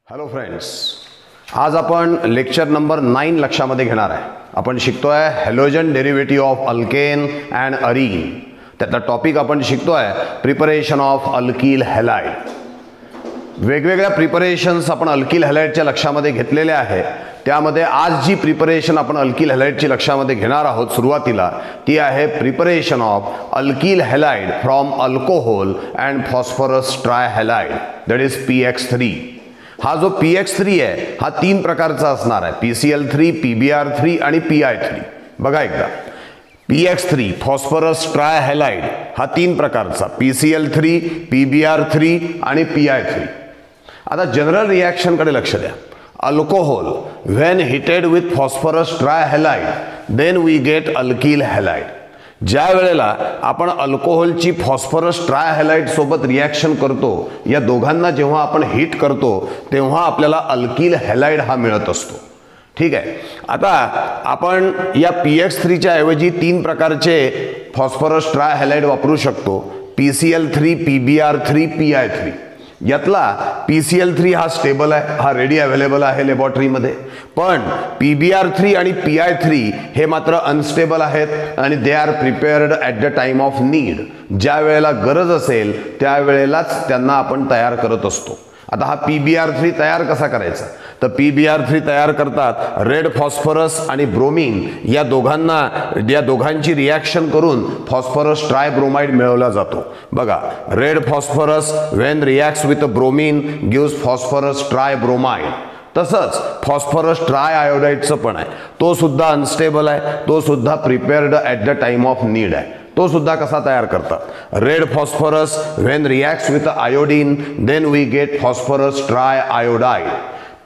Hello friends, आज आपण lecture number 9 लक्षामध्ये घेणार आहे. आपण शिकतोय halogen derivative of alkane and Areen. त्याचा टॉपिक आपण शिकतोय प्रिपरेशन ऑफ अल्किल हॅलाइड. वेगवेगळ्या प्रिपरेशन्स आपण अल्किल हॅलाइडच्या लक्षामध्ये घेतलेल्या आहे. त्यामध्ये आज जी प्रिपरेशन आपण अल्किल हॅलाइडची लक्षामध्ये घेणार आहोत सुरुवातीला ती आहे preparation of alkyl halide from alcohol and phosphorus trihalide, that is PX3. हा जो PX3 आहे हा 3 प्रकारचा असणार आहे, PCl3, PBr3 आणि PI3. बघा एकदा, PX3 फॉस्फरस ट्रायहॅलाइड हा 3 प्रकारचा, PCl3, PBr3 आणि PI3. आता जनरल रिॲक्शन कडे लक्ष द्या. Alcohol when heated with phosphorus trihalide then we get alkyl halide. ज्या वेळेला आपण अल्कोहोलची फॉस्फरस ट्रायहॅलाइड सोबत रिॲक्शन करतो, या दोघांना जेव्हा आपण हिट करतो तेव्हा आपल्याला अल्किल हॅलाइड हा मिळत असतो. ठीक आहे. आता आपण या PX3च्या ऐवजी 3 प्रकारचे फॉस्फरस ट्रायहॅलाइड वापरू शकतो, PCl3, PBr3, PI3. यातला PCl3 हा स्टेबल आहे, हा रेडी अवेलेबल आहे लॅबोरेटरीमध्ये. पण PBr3 आणि PI3 हे मात्र अनस्टेबल आहेत आणि they are prepared at the time of need. ज्या वेळेला गरज असेल त्यावेळेलाच त्यांना आपण तयार करत असतो. आता हा PBr3 तयार कसा करायचा, तर PBr3 तयार करतात रेड फॉस्फरस आणि ब्रोमीन या दोघांची रिॲक्शन करून फॉस्फरस ट्रायब्रोमाइड मिळवला जातो. बघा, red phosphorus when reacts with bromine gives phosphorus tribromide. तसंच फॉस्फरस ट्राय आयोडाइडचं पण आहे, तो सुद्धा अनस्टेबल आहे, तो सुद्धा prepared at the time of need आहे. तो सुद्धा कसा तयार करतात, red phosphorus when reacts with iodine then we get phosphorus triiodide.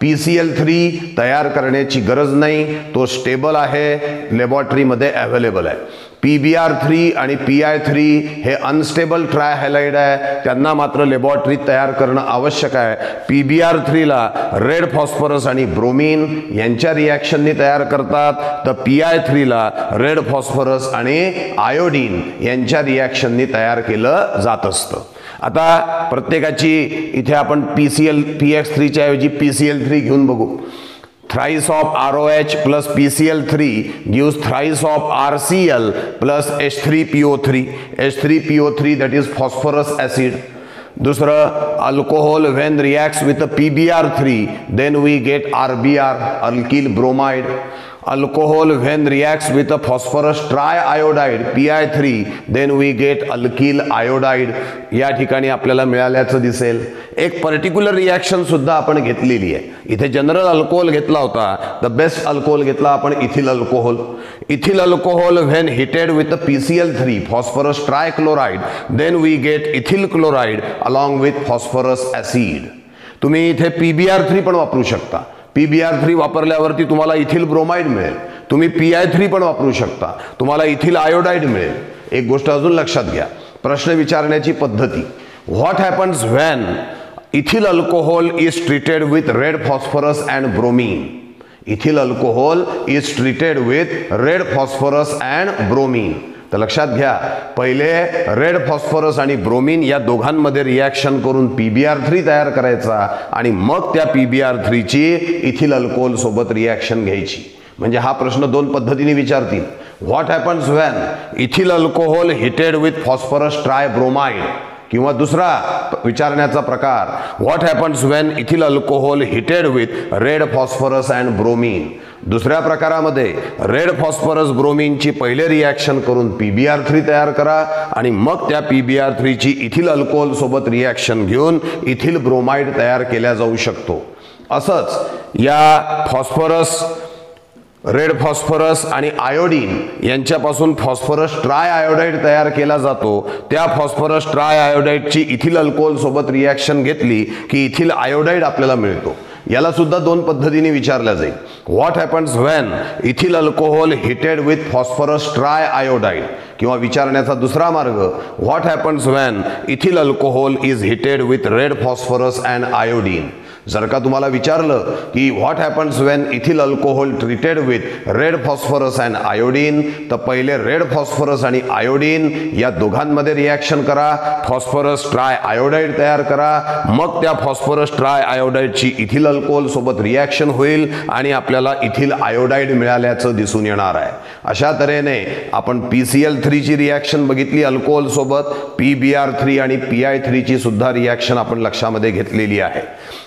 PCl3 तयार करण्याची गरज नाही, तो स्टेबल आहे, लॅबोरेटरीमध्ये अवेलेबल आहे. PBr3 आणि PI3 हे अनस्टेबल ट्रायहॅलाइड आहे, त्यांना मात्र लॅबोरेटरीत तयार करणं आवश्यक आहे. PBr3ला रेड फॉस्फरस आणि ब्रोमीन यांच्या रिॲक्शननी तयार करतात, तर PI3ला रेड फॉस्फरस आणि आयोडीन यांच्या रिॲक्शननी तयार केलं जात असतं. आता प्रत्येकाची इथे आपण PX3च्या ऐवजी PCl3 घेऊन बघू. Thrice of ROH plus PCl3 gives thrice of RCl plus H3PO3. H3PO3 that is phosphorous acid. दुसरं, alcohol when reacts with PBr3 then we get RBr, alkyl bromide. Alcohol when reacts with phosphorus triiodide PI3 then we get alkyl iodide. या ठिकाणी आपल्याला मिळाल्याचं दिसेल. एक particular reaction सुद्धा आपण घेतलेली आहे. इथे जनरल अल्कोहोल घेतला होता, द बेस्ट अल्कोहोल घेतला आपण ethyl alcohol. Ethyl alcohol when heated with PCl3 phosphorus trichloride then we get ethyl chloride along with phosphorous acid. तुम्ही इथे PBr3 पण वापरू शकता. PBr3 वापरल्यावरती तुम्हाला इथिल ब्रोमाइड मिळेल. तुम्ही PI3 पण वापरू शकता, तुम्हाला इथिल आयोडाइड मिळेल. एक गोष्ट अजून लक्षात घ्या, प्रश्न विचारण्याची पद्धती. What happens when ethyl alcohol is treated with red phosphorus and bromine. Ethyl alcohol is treated with red phosphorus and bromine. तर लक्षात घ्या, पहिले रेड फॉस्फरस आणि ब्रोमीन या दोघांमध्ये रिॲक्शन करून PBr3 तयार करायचा आणि मग त्या PBr3ची इथिल अल्कोहोल सोबत रिॲक्शन घ्यायची. म्हणजे हा प्रश्न 2 पद्धतीने विचारतील. What happens when ethyl alcohol heated with phosphorus tribromide, किंवा दुसरा विचारण्याचा प्रकार, what happens when ethyl alcohol heated with red phosphorus and bromine. दुसऱ्या प्रकारामध्ये रेड फॉस्फरस ब्रोमीनची पहिले रिॲक्शन करून PBr3 तयार करा आणि मग त्या PBr3ची इथिल अल्कोहोल सोबत रिॲक्शन घेऊन इथिल ब्रोमाइड तयार केल्या जाऊ शकतो. असंच या रेड फॉस्फरस आणि आयोडीन यांच्यापासून फॉस्फरस ट्राय आयोडाइड तयार केला जातो. त्या फॉस्फरस ट्राय आयोडाइडची इथिल अल्कोहोल सोबत रिॲक्शन घेतली की इथिल आयोडाइड आपल्याला मिळतो. याला सुद्धा 2 पद्धतीने विचारल्या जाईल. What happens when ethyl alcohol heated with phosphorus triiodide, किंवा विचारण्याचा दुसरा मार्ग, what happens when ethyl alcohol is heated with red phosphorus and iodine. जर का तुम्हाला विचारलं की what happens when ethyl alcohol treated with red phosphorus and iodine, तर पहिले रेड फॉस्फरस आणि आयोडीन या दोघांमध्ये रिॲक्शन करा, फॉस्फरस ट्राय आयोडाईड तयार करा, मग त्या फॉस्फरस ट्राय आयोडाईडची इथिल अल्कोहोल सोबत रिॲक्शन होईल आणि आपल्याला इथिल आयोडाईड मिळाल्याचं दिसून येणार आहे. अशा तऱ्हेने आपण PCl3 ची रिॲक्शन बघितली अल्कोहोल सोबत, PbR3 आणि PI3 ची सुद्धा रिॲक्शन आपण लक्षामध्ये घेतलेली आहे.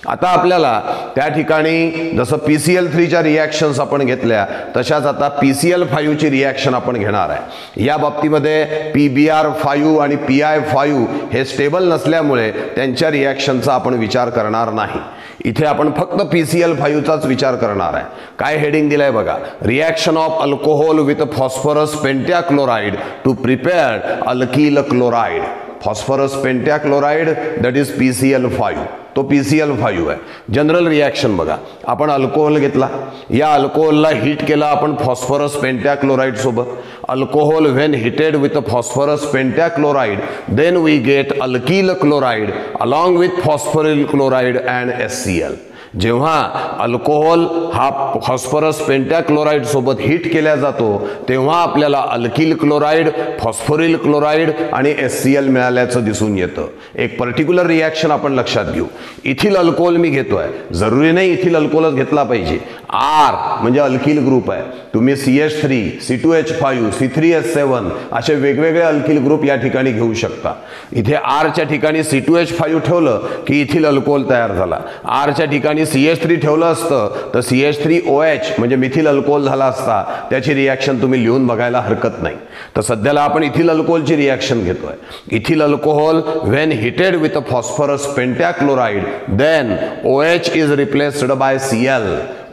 आता आपल्याला त्या ठिकाणी जसं PCl3 च्या रिॲक्शन्स आपण घेतल्या तशाच आता PCl5 ची रिॲक्शन आपण घेणार आहे. या बाबतीमध्ये PbR5 आणि PI5 हे स्टेबल नसल्यामुळे त्यांच्या रिॲक्शनचा आपण विचार करणार नाही. इथे आपण फक्त PCl5 चाच विचार करणार आहे. काय हेडिंग दिलंय बघा, reaction of alcohol with phosphorus pentachloride to prepare alkyl chloride. Phosphorus pentachloride that is PCl5, तो PCl5 आहे. जनरल रिॲक्शन बघा, आपण अल्कोहोल घेतला, या अल्कोहोलला हीट केला आपण फॉस्फरस पेंटॅक्लोराइड सोबत. Alcohol when heated with phosphorus pentachloride then we get alkyl chloride along with phosphoryl chloride and HCl. जेव्हा अल्कोहोल हा फॉस्फरस पेंटॅक्लोराइड सोबत हीट केला जातो तेव्हा आपल्याला अल्किल क्लोराइड, फॉस्फोरिल क्लोराइड आणि HCl मिळाल्याचं दिसून येतं. एक पर्टिक्युलर रिॲक्शन आपण लक्षात घेऊ. इथिल अल्कोहोल मी घेतोय, जरुरी नाही इथिल अल्कोहोलच घेतला पाहिजे. R म्हणजे अल्किल ग्रुप आहे, तुम्ही CH3, C2H5, C3H7 असे वेगवेगळे अल्किल ग्रुप या ठिकाणी घेऊ शकता. इथे R च्या ठिकाणी C2H5 ठेवलं की इथिल अल्कोहोल तयार झाला. R च्या ठिकाणी CH3 ठेवलं असतं तर CH3OH म्हणजे मिथिल अल्कोहोल झाला असता. त्याची रिॲक्शन तुम्ही लिहून बघायला हरकत नाही. तर सध्याला आपण इथिल अल्कोहोलची रिॲक्शन घेतोय. Ethyl alcohol when heated with phosphorus pentachloride then OH is replaced by Cl.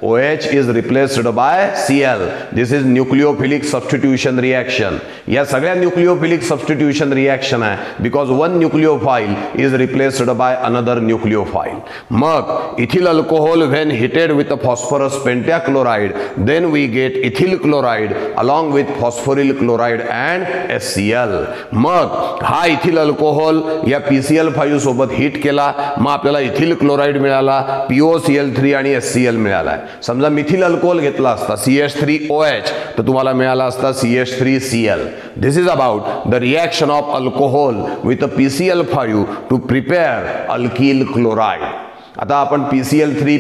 OH is replaced by Cl. This is nucleophilic substitution reaction. या सगळ्या nucleophilic substitution reaction आहे because one nucleophile is replaced by another nucleophile. मग ethyl alcohol when heated with phosphorus pentachloride then we get ethyl chloride along with phosphoryl chloride and HCl. मग हा ethyl alcohol या PCl5 सोबत heat केला, मग आपल्याला ethyl chloride मिळाला, POCl3 आणि HCl मिळाला. समजा मिथिल अल्कोहोल घेतला असता CH3OH तर तुम्हाला मिळाला असता CH3Cl. This is about the reaction of alcohol with PCl5 to prepare alkyl chloride. आता आपण PCl3,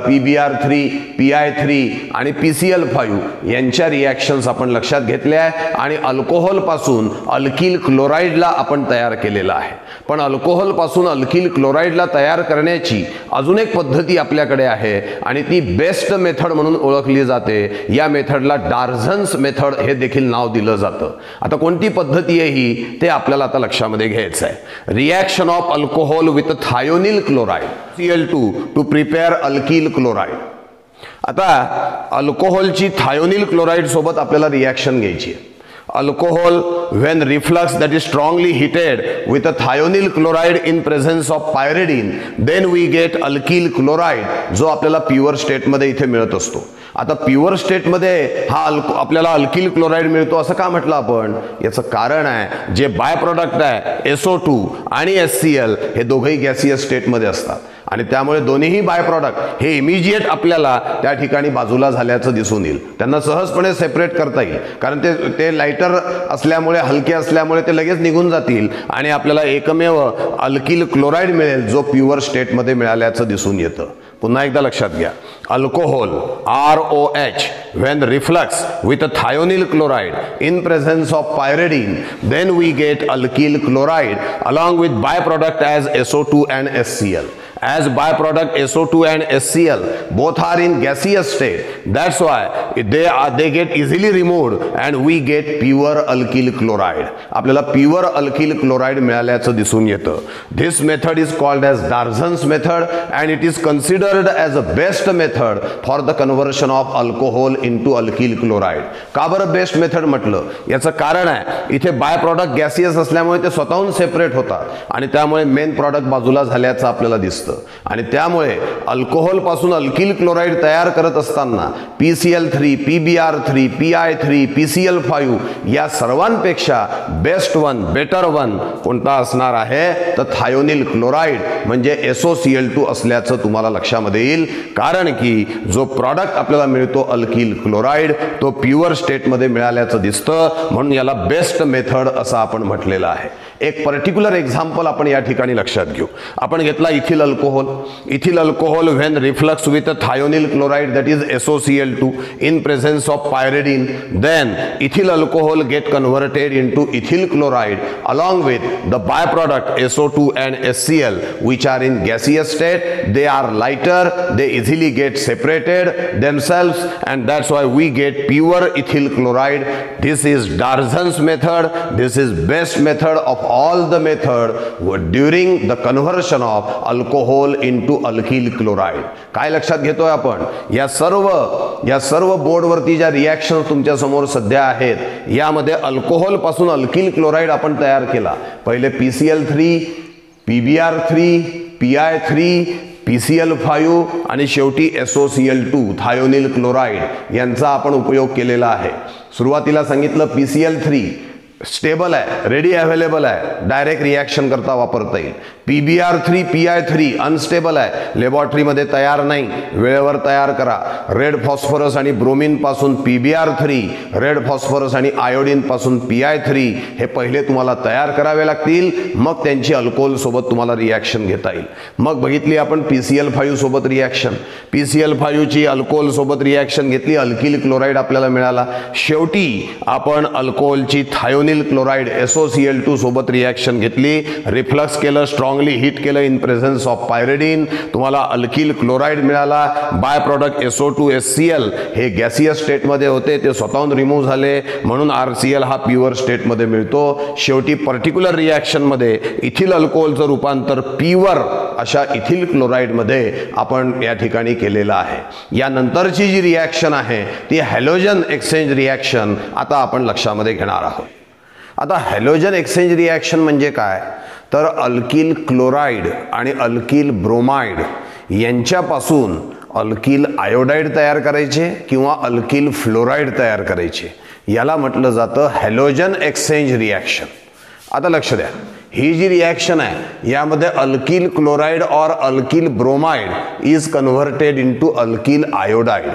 PbR3, PI3 आणि PCl5 यांच्या रिॲक्शन्स आपण लक्षात घेतल्या आणि अल्कोहोल पासून अल्किल क्लोराइडला आपण तयार केलेला आहे. पण अल्कोहोल पासून अल्किल क्लोराइडला तयार करण्याची अजून एक पद्धती आपल्याकडे आहे आणि ती बेस्ट मेथड म्हणून ओळखली जाते. या मेथडला डार्झन्स मेथड हे देखील नाव दिलं जातं. आता कोणती पद्धती आहे ही ते आपल्याला आता लक्षामध्ये घ्यायचं आहे. Reaction of alcohol with thionyl chloride Cl2 to prepare alkyl chloride. आता अल्कोहोलची थायोनिल क्लोराइड सोबत आपल्याला रिॲक्शन घ्यायची आहे. Alcohol when reflux that is strongly heated with a thionyl chloride in presence of pyridine then we get alkyl chloride जो आपल्याला pure state मध्ये इथे मिळत असतो. आता प्युअर स्टेट मध्ये हा आपल्याला अल्किल क्लोराइड मिळतो असं का म्हटलं आपण? याचं कारण आहे जे बाय प्रोडक्ट आहे SO2 आणि HCl हे दोघेही गॅसियस स्टेट मध्ये असतात आणि त्यामुळे दोन्हीही बाय प्रॉडक्ट हे इमिजिएट आपल्याला त्या ठिकाणी बाजूला झाल्याचं दिसून येईल. त्यांना सहजपणे सेपरेट करता येईल कारण ते लाइटर असल्यामुळे, हलके असल्यामुळे ते लगेच निघून जातील आणि आपल्याला एकमेव अल्किल क्लोराइड मिळेल जो प्युअर स्टेट मध्ये मिळाल्याचं दिसून येतं. पुन्हा एकदा लक्षात घ्या, alcohol ROH when reflux with a thionyl chloride in presence of pyridine then we get alkyl chloride along with byproduct as SO2 and HCl. As byproduct SO2 and HCl both are in gaseous state, that's why they get easily removed and we get pure alkyl chloride. आपल्याला pure alkyl chloride मिळाल्याचं दिसून येतं. This method is called as Darzan's method and it is considered as a best method for the conversion of alcohol into alkyl chloride. का बरं best method म्हटलं? याचं कारण आहे इथे बाय प्रॉडक्ट गॅसियस असल्यामुळे ते स्वतःहून सेपरेट होतात आणि त्यामुळे मेन प्रॉडक्ट बाजूला झाल्याचं आपल्याला दिसतं. दिसतं आणि त्यामुळे अल्कोहोलपासून अल्किल क्लोराईड तयार करत असताना PCl3, PBr3, PI3, PCl5 या सर्वांपेक्षा बेस्ट वन, बेटर वन कोणता असणार आहे तर थायोनिल क्लोराईड म्हणजे SOCl2 असल्याचं तुम्हाला लक्षामध्ये येईल. कारण की जो प्रॉडक्ट आपल्याला मिळतो अल्किल क्लोराईड तो प्युअर स्टेटमध्ये मिळाल्याचं दिसतं, म्हणून याला बेस्ट मेथड असं आपण म्हटलेलं आहे. एक पर्टिक्युलर एक्झाम्पल आपण या ठिकाणी लक्षात घेऊ. आपण घेतला ethyl alcohol. Ethyl alcohol when reflux with thionyl chloride that is SOCl2 in presence of pyridine, then ethyl alcohol get converted into ethyl chloride along with the byproduct SO2 and HCl which are in gaseous state. They are lighter, they easily get separated themselves, and that's why we get pure ethyl chloride. This is Darzan's method. This is best method of all the method during the conversion of alcohol into alkyl chloride. काय लक्षात घेतोय आपण? या सर्व बोर्डवरती ज्या reaction तुमच्या समोर सध्या आहेत यामध्ये अल्कोहोल पासून अल्किल क्लोराईड आपण तयार केला. पहिले PCl3, PBr3, PI3, PCl5 आणि शेवटी SOCl2 थायोनिल क्लोराईड यांचा आपण उपयोग केलेला आहे. सुरुवातीला सांगितलं PCl3 स्टेबल आहे, रेडी अवेलेबल आहे, डायरेक्ट रिॲक्शन करता वापरता येईल. PBr3, PI3 अनस्टेबल आहे, लॅबोरेटरीमध्ये तयार नाही, वेळेवर तयार करा. रेड फॉस्फरस आणि ब्रोमिन पासून PBr3, रेड फॉस्फरस आणि आयोडीन पासून PI3 हे पहिले तुम्हाला तयार करावे लागतील, मग त्यांची अल्कोहोल सोबत तुम्हाला रिॲक्शन घेता येईल. मग बघितली आपण PCl5 सोबत रिॲक्शन, PCl5 ची अल्कोहोल सोबत रिॲक्शन घेतली, अल्किल क्लोराईड आपल्याला मिळाला. शेवटी आपण अल्कोहोलची थायोनिल क्लोराईड SOCl2 सोबत रिॲक्शन घेतली, रिफ्लक्स केलं, स्ट्रॉंगली हीट केलं इन प्रेझेन्स ऑफ पायरिडीन, तुम्हाला अल्किल क्लोराईड मिळाला. बाय प्रॉडक्ट SO2 HCl हे गॅसियस स्टेटमध्ये होते, ते स्वतःहून रिमूव्ह झाले, म्हणून RCl हा प्युअर स्टेटमध्ये मिळतो. शेवटी पर्टिक्युलर रिॲक्शनमध्ये इथिल अल्कोहोलचं रूपांतर प्युअर अशा इथिल क्लोराईडमध्ये आपण या ठिकाणी केलेलं आहे. यानंतरची जी रिॲक्शन आहे ती हॅलोजन एक्सचेंज रिॲक्शन आता आपण लक्षामध्ये घेणार आहोत. आता हॅलोजन एक्सचेंज रिॲक्शन म्हणजे काय तर अल्किल क्लोराईड आणि अल्किल ब्रोमाइड यांच्यापासून अल्किल आयोडाईड तयार करायचे किंवा अल्किल फ्लोराईड तयार करायचे, याला म्हटलं जातं हॅलोजन एक्सचेंज रिॲक्शन. आता लक्ष द्या, ही जी रिॲक्शन आहे यामध्ये अल्किल क्लोराईड और alkyl bromide is converted into alkyl iodide.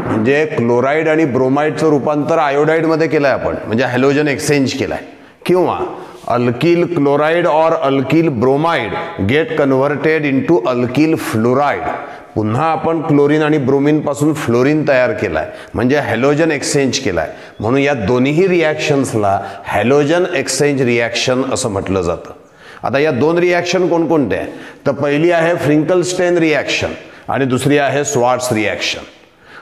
म्हणजे क्लोराईड आणि ब्रोमाइडचं रूपांतर आयोडाईडमध्ये केलं आहे आपण, म्हणजे हॅलोजन एक्सचेंज केलं आहे. किंवा अल्किल क्लोराईड और alkyl bromide get converted into alkyl fluoride. पुन्हा आपण क्लोरीन आणि ब्रोमिन पासून फ्लोरीन तयार केलाय, म्हणजे हॅलोजन एक्सचेंज केलाय. म्हणून या दोन्ही रिॲक्शन्सला हॅलोजन एक्सचेंज रिॲक्शन असं म्हटलं जातं. आता या दोन रिॲक्शन कोणकोणते आहे तर पहिली आहे फ्रिंकलस्टेन रिॲक्शन आणि दुसरी आहे स्वार्ट्स रिॲक्शन.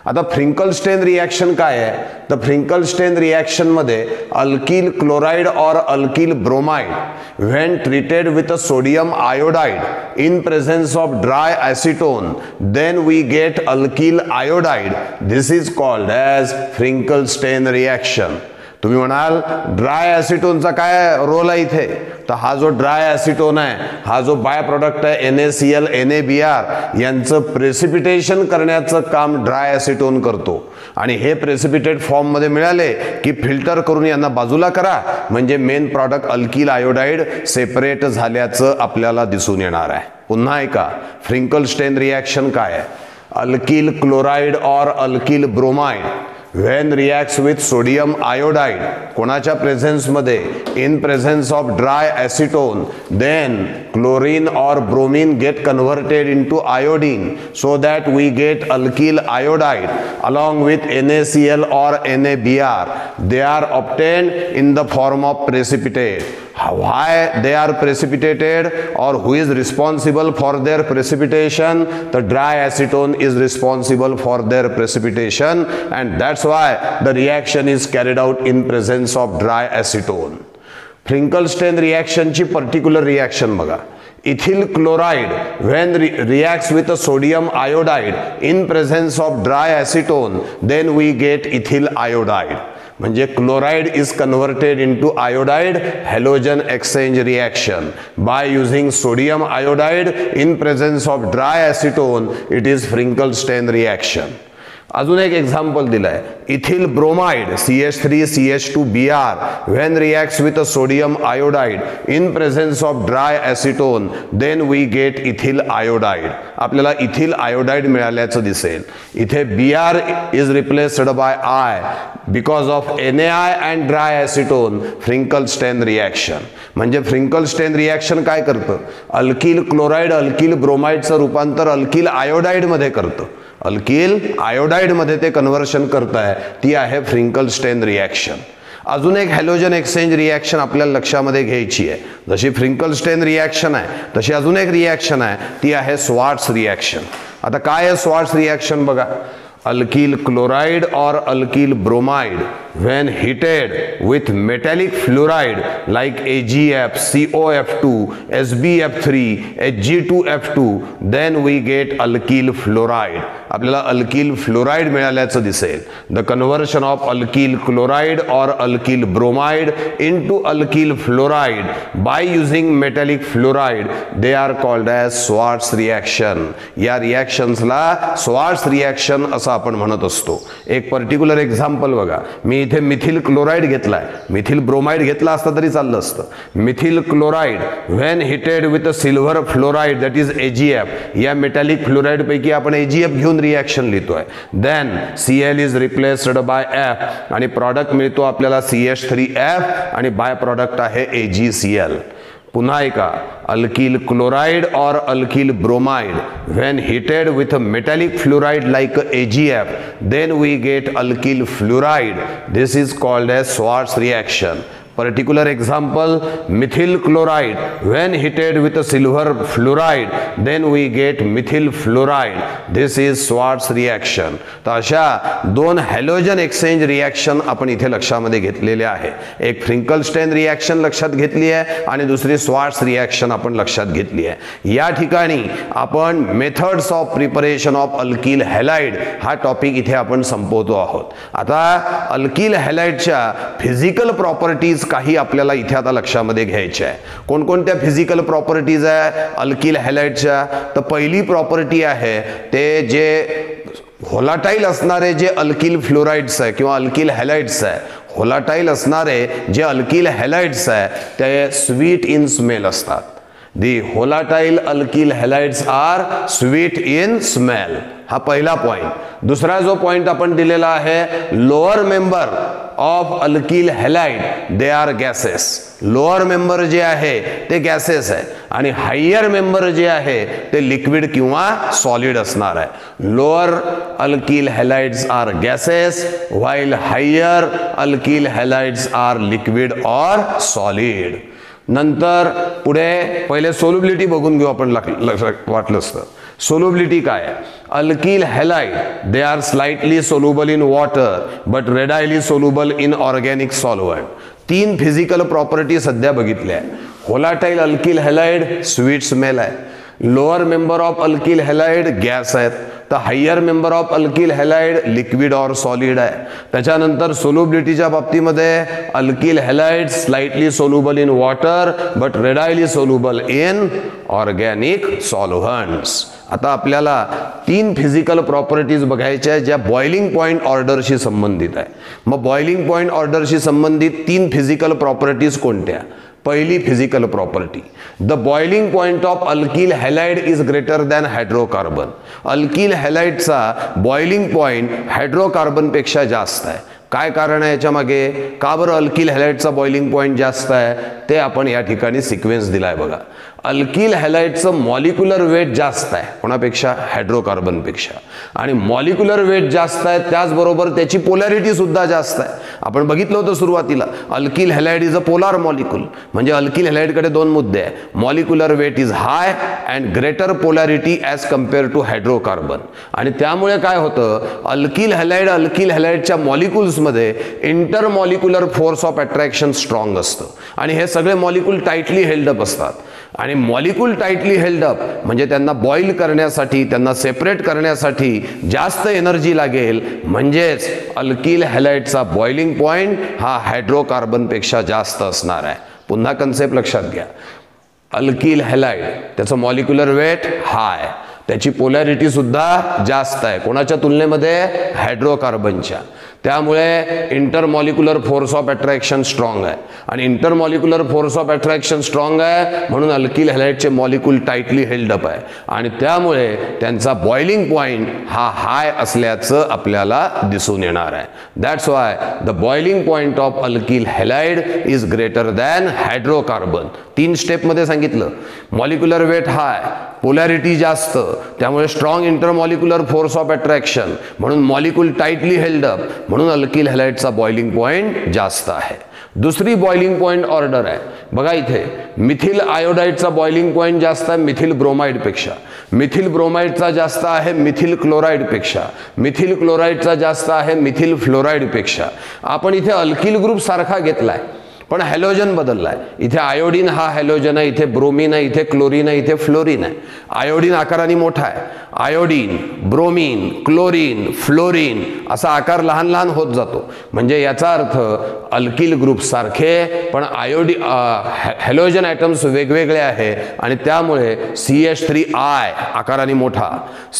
आता फ्रिंकलस्टेन रिॲक्शन काय आहे तर फ्रिंकलस्टेन रिॲक्शन मध्ये अल्किल क्लोराईड और alkyl bromide when treated with sodium iodide in presence of dry acetone then we get alkyl iodide. This is called as Finkelstein reaction. तुम्ही म्हणाल ड्राय ॲसिटोनचा काय role आहे इथे तर हा जो ड्राय ॲसिटोन आहे हा जो बाय प्रॉडक्ट आहे NaCl NaBr यांचं प्रेसिपिटेशन करण्याचं काम ड्राय ॲसिटोन करतो. आणि हे प्रेसिपिटेट फॉर्ममध्ये मिळाले की फिल्टर करून यांना बाजूला करा, म्हणजे main product alkyl iodide separate झाल्याचं आपल्याला दिसून येणार आहे. पुन्हा ऐका, फ्रिंकलस्टेन रिॲक्शन काय आहे. अल्किल क्लोराईड और alkyl bromide when reacts with sodium iodide कोणाच्या प्रेझेन्स मध्ये in presence of dry acetone, then chlorine or bromine get converted into iodine so that we get alkyl iodide along with NaCl or NaBr. They are obtained in the form of precipitate. Why they are precipitated or who is responsible for their precipitation? The dry acetone is responsible for their precipitation, and that's why the reaction is carried out in presence of dry acetone. Finkelstein reaction ची particular reaction बघा. Ethyl chloride when reacts with a sodium iodide in presence of dry acetone, then we get ethyl iodide. म्हणजे chloride is converted into iodide halogen exchange reaction by using sodium iodide in presence of dry acetone. It is Finkelstein reaction. अजून एक example दिलाय. Ethyl bromide CH3CH2Br when reacts with a sodium iodide in presence of dry acetone then we get ethyl iodide. आपल्याला ethyl iodide मिळाल्याचं दिसेल. इथे Br is replaced by I because of NaI and dry acetone Finkelstein reaction. म्हणजे Finkelstein reaction काय करतं? Alkyl chloride alkyl ब्रोमाइडचं रूपांतर alkyl iodide मध्ये करतं. अल्किल आयोडाइड मध्ये ते कन्व्हर्शन करत आहे, ती आहे फ्रिंकलस्टेन रिएक्शन. अजून एक हॅलोजन एक्सचेंज रिएक्शन आपल्याला लक्षामध्ये घ्यायची आहे. जशी फ्रिंकलस्टेन रिएक्शन आहे तशी अजून एक रिएक्शन आहे, ती आहे स्वार्ट्स रिएक्शन. आता काय आहे स्वार्ट्स रिएक्शन बघा. alkyl chloride or alkyl bromide when heated with metallic fluoride like AgF, COF2, SbF3, Hg2F2 then we get alkyl fluoride. आपल्याला अल्किल फ्लोराइड मिळाल्याचं दिसेल. The conversion of alkyl chloride और alkyl bromide into alkyl fluoride by using metallic fluoride they are called as Swarts reaction. या रिएक्शन्सला Swarts reaction असं आपण म्हणत असतो. एक पर्टिक्युलर एक्झाम्पल बघा. मी इथे मिथिल क्लोराइड घेतलाय, मिथिल ब्रोमाइड घेतला असता तरी चाललं असतं. Methyl chloride when heated with a silver fluoride that is AgF, या मेटॅलिक फ्लोराइड पैकी आपण AgF घेऊन रिएक्शन लिहितोय. Then Cl is replaced by F आणि प्रॉडक्ट मिळतो आपल्याला CH3F आणि बाय प्रॉडक्ट आहे AgCl. पुन्हा एका अल्किल क्लोराइड और alkyl bromide when heated with a metallic fluoride like AgF then we get alkyl fluoride. This is called as Swarts reaction. Particular example, methyl chloride when heated with a silver fluoride then we get methyl fluoride. This is Schwartz reaction. तर अशा दोन halogen exchange reaction आपण इथे लक्षामध्ये घेतलेले आहे. एक फ्रिंकलस्टेन reaction लक्षात घेतली आहे आणि दुसरी स्वार्ट्स रिएक्शन आपण लक्षात घेतली आहे. या ठिकाणी आपण methods of preparation of alkyl halide हा टॉपिक इथे आपण संपवतो आहोत. आता अल्किल हॅलाइडच्या फिजिकल प्रॉपर्टीज काही आपल्याला इथे आता लक्षामध्ये घ्यायच्या आहे. कोणकोणत्या फिजिकल प्रॉपर्टीज आहे अल्किल हॅलाइडच्या? तर पहिली प्रॉपर्टी आहे ते जे व्होलाटाईल असणारे जे अल्किल फ्लोराइड्स आहे किंवा अल्किल हॅलाइड्स आहे, व्होलाटाईल असणारे जे अल्किल हॅलाइड्स आहे ते स्वीट इन स्मेल असतात. The volatile alkyl halides are sweet in smell. हा पहिला पॉइंट. दुसरा जो पॉइंट आपण दिलेला आहे, lower member of alkyl halide they are gases. Lower member जे आहे ते गॅसेस आहे आणि हायर मेंबर जे आहे ते लिक्विड किंवा सॉलिड असणार आहे. Lower alkyl halides are gases while higher alkyl halides are liquid or solid. नंतर पुढे पहिले सोल्युबिलिटी बघून घेऊ आपण वाटलं असतं. सोल्युबिलिटी काय आहे? Alkyl halide they are slightly soluble in water but readily soluble in organic solvent. तीन फिजिकल प्रॉपर्टी सध्या बघितल्या. Volatile alkyl halide sweet smell आहे. Lower member of alkyl halide gas आहेत. तर higher member of alkyl halide liquid or solid आहे. त्याच्यानंतर सोल्युबिलिटीच्या बाबतीमध्ये alkyl halide slightly soluble in water but readily soluble in organic solvents. आता आपल्याला तीन फिजिकल प्रॉपर्टीज बघायच्या ज्या बॉइलिंग पॉइंट ऑर्डरशी संबंधित आहे. मग बॉइलिंग पॉइंट ऑर्डरशी संबंधित तीन फिजिकल प्रॉपर्टीज कोणत्या? पहिली physical property, the boiling point of alkyl halide is greater than hydrocarbon. Alkyl हॅलाइडचा बॉइलिंग पॉइंट हायड्रोकार्बन पेक्षा जास्त आहे. काय कारण आहे याच्या मागे? का बरं अल्किल हॅलाइडचा बॉइलिंग पॉइंट जास्त आहे ते आपण या ठिकाणी सिक्वेन्स दिलाय बघा. अल्किल हॅलाइडचं मॉलिक्युलर वेट जास्त आहे कोणापेक्षा? हायड्रोकार्बनपेक्षा. आणि मॉलिक्युलर वेट जास्त आहे त्याचबरोबर त्याची पोलॅरिटी सुद्धा जास्त आहे. आपण बघितलं होतं सुरुवातीला alkyl halide is a polar molecule. म्हणजे अल्किल हॅलाइडकडे दोन मुद्दे आहे. Molecular weight is high and greater polarity as compare to hydrocarbon. आणि त्यामुळे काय होतं, अल्किल हॅलाइडच्या मॉलिक्युल्समध्ये intermolecular force of attraction strong असतं आणि हे सगळे मॉलिक्यूल टाइटली हेल्ड अप असतात. आणि मॉलिक्यूल टाईटली हेल्ड अप म्हणजे त्यांना बॉईल करण्यासाठी, त्यांना सेपरेट करण्यासाठी जास्त एनर्जी लागेल, म्हणजेच अल्किल हॅलाइडचा बॉइलिंग पॉइंट हा हायड्रोकार्बनपेक्षा जास्त असणार आहे. पुन्हा कन्सेप्ट लक्षात घ्या. अल्किल हॅलाइड त्याचं मॉलिक्युलर वेट हाय, त्याची पोलॅरिटी सुद्धा जास्त आहे कोणाच्या तुलनेमध्ये, हायड्रोकार्बनच्या. त्यामुळे intermolecular force of attraction strong आहे आणि intermolecular force of attraction strong आहे म्हणून अल्किल हॅलाइडचे मॉलिक्यूल टाईटली हेल्ड अप आहे आणि त्यामुळे त्यांचा बॉइलिंग पॉइंट हा हाय असल्याचं आपल्याला दिसून येणार आहे. That's why the boiling point of alkyl halide is greater than hydrocarbon. 3 स्टेपमध्ये सांगितलं. मॉलिक्युलर वेट हाय, पोलॅरिटी जास्त, त्यामुळे strong intermolecular force of attraction म्हणून मॉलिक्यूल टाईटली हेल्ड अप म्हणून अल्किल हॅलाइडचा बॉइलिंग पॉइंट जास्त आहे. दुसरी बॉइलिंग पॉइंट ऑर्डर आहे बघा इथे. मिथिल आयोडाईडचा बॉइलिंग पॉइंट जास्त आहे मिथिल ब्रोमाइडपेक्षा. मिथिल ब्रोमाइडचा जास्त आहे मिथिल क्लोराईडपेक्षा. मिथिल क्लोराईडचा जास्त आहे मिथिल फ्लोराईडपेक्षा. आपण इथे अल्किल ग्रुप सारखा घेतलाय पण हॅलोजन बदललाय. इथे आयोडीन हा हॅलोजन आहे, इथे ब्रोमीन आहे, इथे क्लोरीन आहे, इथे फ्लोरीन आहे. आयोडीन आकाराने मोठा आहे. आयोडीन, ब्रोमीन, क्लोरीन, फ्लोरीन असा आकार लहान लहान होत जातो. म्हणजे याचा अर्थ अल्किल ग्रुप सारखे पण हॅलोजन ॲटम्स वेगवेगळे आहे आणि त्यामुळे CH3I आकाराने मोठा,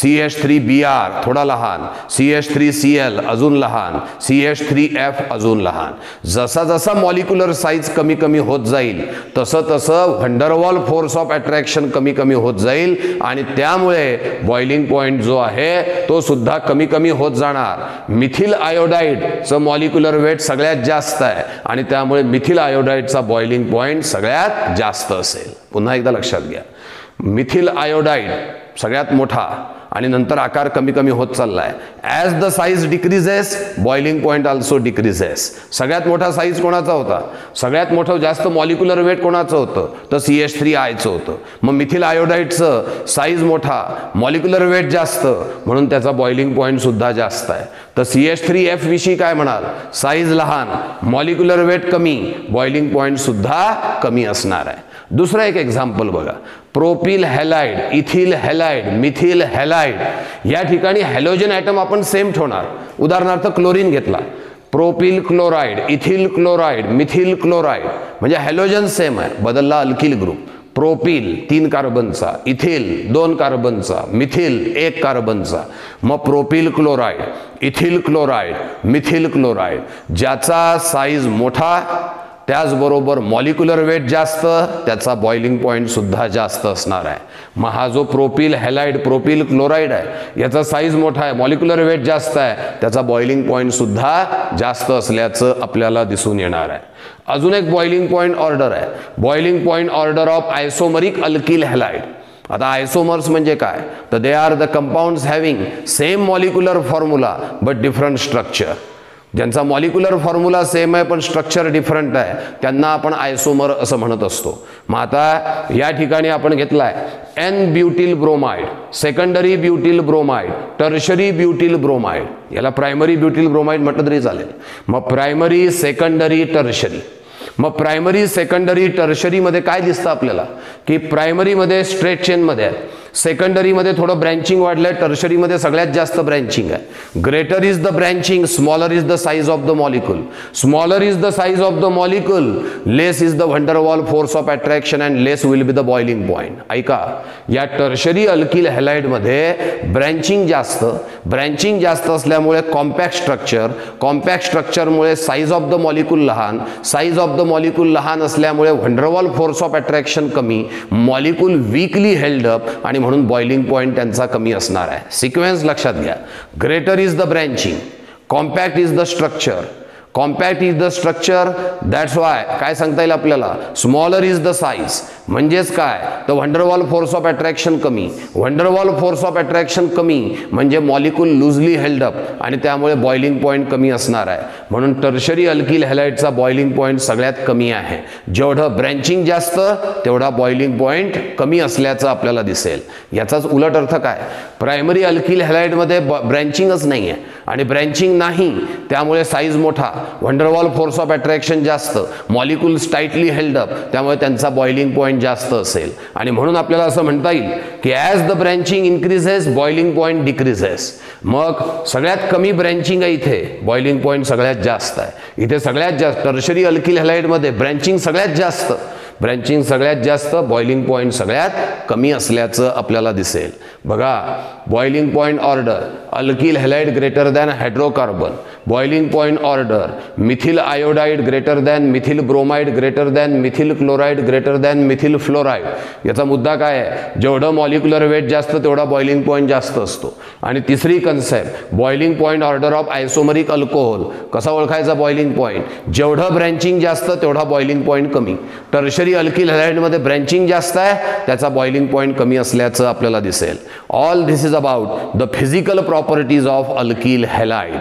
CH3Br थोडा लहान, CH3Cl अजून लहान, CH3F अजून लहान. जसा जसा मॉलिक्युलर साइज कमी कमी होत जाईल तसं तसं व्हंडरवॉल फोर्स ऑफ अट्रॅक्शन कमी कमी होत जाईल आणि त्यामुळे बॉइलिंग पॉइंट जो आहे तो सुद्धा कमी कमी होत जाणार. मिथिल आयोडाईडचं मॉलिक्युलर वेट सगळ्यात जास्त आहे आणि त्यामुळे मिथिल आयोडाईडचा बॉइलिंग पॉइंट सगळ्यात जास्त असेल. पुन्हा एकदा लक्षात घ्या. मिथिल आयोडाईड सगळ्यात मोठा आणि नंतर आकार कमी कमी होत चाललाय. As the size decreases boiling point also decreases. सगळ्यात मोठा साईज कोणाचा होता, सगळ्यात मोठं जास्त मॉलिक्युलर वेट कोणाचं होतं तर CH3Iचं होतं. मग मिथिल आयोडाईडचं साईज मोठा, मॉलिक्युलर वेट जास्त म्हणून त्याचा बॉइलिंग पॉइंट सुद्धा जास्त आहे. तर CH3F विषयी काय म्हणाल, साईज लहान, मॉलिक्युलर वेट कमी, बॉइलिंग पॉइंट सुद्धा कमी असणार आहे. दुसरं एक एक्झाम्पल बघा. Propyl halide, ethyl halide, methyl halide या ठिकाणी हॅलोजन ॲटम आपण सेम ठेवणार. उदाहरणार्थ क्लोरीन घेतला, propyl chloride, ethyl chloride, methyl chloride म्हणजे हॅलोजन सेम आहे, बदलला अल्किल ग्रुप. प्रोपिल 3 कार्बनचा, इथिल 2 कार्बनचा, मिथिल 1 कार्बनचा. मग propyl chloride, ethyl chloride, methyl chloride ज्याचा साईज मोठा त्याचबरोबर मॉलिक्युलर वेट जास्त त्याचा बॉइलिंग पॉइंट सुद्धा जास्त असणार आहे. मग हा जो प्रोपिल हॅलाइड प्रोपिल क्लोराइड आहे याचा साईज मोठा आहे, मॉलिक्युलर वेट जास्त आहे, त्याचा बॉइलिंग पॉइंट सुद्धा जास्त असल्याचं आपल्याला दिसून येणार आहे. अजून एक बॉइलिंग पॉइंट ऑर्डर आहे. Boiling point order of isomeric alkyl halide. आता आयसोमर्स म्हणजे काय तर they are the compounds having same molecular formula but different structure. ज्यांचा मॉलिक्युलर फॉर्म्युला सेम आहे पण स्ट्रक्चर डिफरंट आहे त्यांना आपण आयसोमर असं म्हणत असतो. मग आता या ठिकाणी आपण घेतलाय N butyl bromide, secondary butyl bromide, tertiary butyl bromide. याला प्रायमरी ब्युटिल ब्रोमाइड म्हटलं तरी चालेल. मग प्रायमरी, सेकंडरी, टर्शरी. मग प्रायमरी, सेकंडरी, टर्शरी मध्ये काय दिसतं आपल्याला की प्रायमरी मध्ये स्ट्रेट चेन मध्ये आहे, सेकंडरी मध्ये थोडं ब्रँचिंग वाढलंय, टर्शरी मध्ये सगळ्यात जास्त ब्रँचिंग आहे. Greater is the branching, smaller is the size of the molecule. Smaller is the size of the molecule, less is the van der Waals force of attraction and less will be the boiling point. ऐका, या tertiary alkyl halide मध्ये branching जास्त असल्यामुळे compact स्ट्रक्चरमुळे size of the molecule लहान, size of the molecule लहान असल्यामुळे van der Waals force of attraction कमी, मॉलिक्यूल वीकली हेल्ड अप आणि म्हणून बॉइलिंग पॉइंट त्यांचा कमी असणार आहे. सिक्वेन्स लक्षात घ्या. Greater is the branching, compact is the structure, compact is the structure. That's why काय सांगता येईल आपल्याला, स्मॉलर इज द साइज. म्हणजेच काय तर व्हंडरवॉल फोर्स ऑफ अट्रॅक्शन कमी, व्हंडरवॉल फोर्स ऑफ अट्रॅक्शन कमी म्हणजे मॉलिक्यूल लूजली हेल्ड अप आणि त्यामुळे बॉइलिंग पॉइंट कमी असणार आहे. म्हणून टर्शरी अल्किल हॅलाइडचा बॉइलिंग पॉइंट सगळ्यात कमी आहे. जेवढं ब्रँचिंग जास्त तेवढा बॉइलिंग पॉइंट कमी असल्याचं आपल्याला दिसेल. याचाच उलट अर्थ काय, प्रायमरी अल्किल हॅलाइडमध्ये ब्रँचिंगच नाही आहे आणि ब्रँचिंग नाही त्यामुळे साईज मोठा, व्हंडरवॉल फोर्स ऑफ अट्रॅक्शन जास्त, मॉलिक्युल्स टाईटली हेल्ड अप, त्यामुळे त्यांचा बॉइलिंग पॉईंट जास्त असेल. आणि म्हणून आपल्याला असं म्हणता येईल की as the branching increases boiling point decreases. मग सगळ्यात कमी ब्रँचिंग आहे इथे, बॉइलिंग पॉईंट सगळ्यात जास्त आहे. इथे सगळ्यात जास्त टर्शरी अल्किल हॅलाइडमध्ये ब्रँचिंग सगळ्यात जास्त, ब्रँचिंग सगळ्यात जास्त, बॉइलिंग पॉईंट सगळ्यात कमी असल्याचं आपल्याला दिसेल. बघा, boiling point order alkyl halide greater than hydrocarbon, boiling point order methyl iodide greater than methyl bromide greater than methyl chloride greater than methyl fluoride. याचा मुद्दा काय आहे, जेवढं मॉलिक्युलर वेट जास्त तेवढा बॉइलिंग पॉईंट जास्त असतो. आणि तिसरी concept boiling point order of isomeric alcohol. कसा ओळखायचा बॉइलिंग पॉईंट, जेवढं ब्रँचिंग जास्त तेवढा बॉइलिंग पॉईंट कमी. टर्शरी अल्किल हॅलाइडमध्ये ब्रँचिंग जास्त आहे, त्याचा बॉइलिंग पॉईंट कमी असल्याचं आपल्याला दिसेल. All this is about the physical properties of alkyl halide.